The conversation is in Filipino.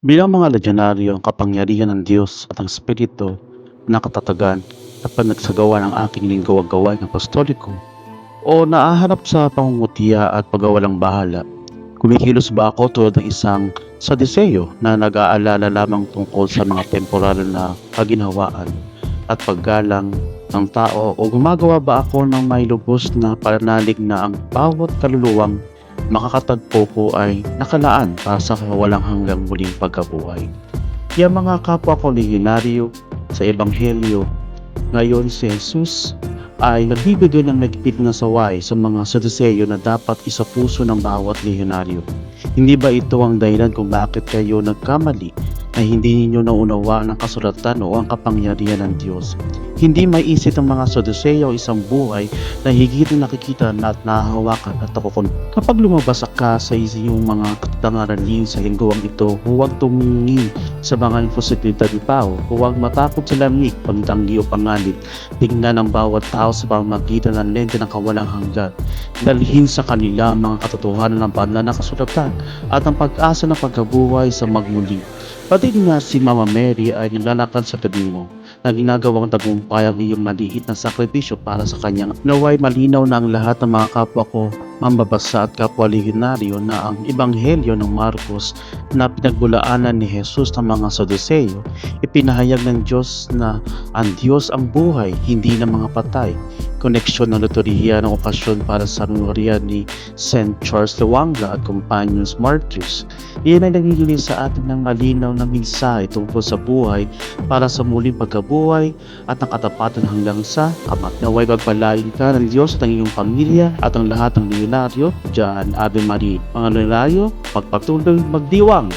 Bilang mga ledyonaryo, ang kapangyarihan ng Diyos at ang Espiritu na katatagan at panagsagawa ng aking linggaw ang gawaing apostoliko o naaharap sa pangungutya at pagwawalang bahala. Kumikilos ba ako tulad ng isang Saduceo na nag-aalala lamang tungkol sa mga temporal na kaginhawaan at paggalang ng tao o gumagawa ba ako ng may lubos na pananalig na ang bawat kaluluwang makakatagpo ko ay nakalaan para sa walang hanggang muling pagkabuhay? Kaya mga kapwa ko lehiyonario sa Ebanghelyo, ngayon si Jesus ay nagbibigay ng nagpit na saway sa mga Saduceo na dapat isapuso ng bawat lehiyonario. Hindi ba ito ang dahilan kung bakit kayo nagkamali na hindi ninyo naunawaan ang kasulatan o ang kapangyarihan ng Diyos? Hindi maiisip ng mga Saduceo isang buhay na higit na nakikita at nahahawakan at nakukun. Kapag lumabas ka sa iyong mga katangaralin sa lingguang ito, huwag tumingin sa mga imposibilidad ni Pao, huwag matakot sa lamig, pagtanggi o pangalit. Tingnan ang bawat tao sa pamamagitan ng lente ng kawalang hanggan. Dalhin sa kanila ang mga katotohanan ng banal na kasulatan at ang pag-asa ng pagkabuhay sa magmuli. Pati nga si Mama Mary ay nilalakad sa tabi mo na ginagawang tagumpay ang iyong maliit na sakripisyo para sa kanyang naway malinaw na ang lahat ng mga kapwa ko mambabasa at kapwa lehiyonario na ang Ebanghelyo ng Marcos na pinagbulaanan ni Jesus ng mga Saduceo, ipinahayag ng Diyos na ang Diyos ang buhay, hindi ng mga patay. Koneksyon ng liturhiya ng okasyon para sa memorya ni St. Charles Lewanga at Companions Martyrs. Iyan ay nagigiling sa atin ng malinaw na mensahe tungkol sa buhay para sa muling pagkabuhay at ang katapatan hanggang sa kamat. Naway pagpalain ka ng Diyos at ang iyong pamilya at ang lahat ng lehiyonario. Diyan, Ave Maria. Mga lehiyonario, magpatuloy magdiwang.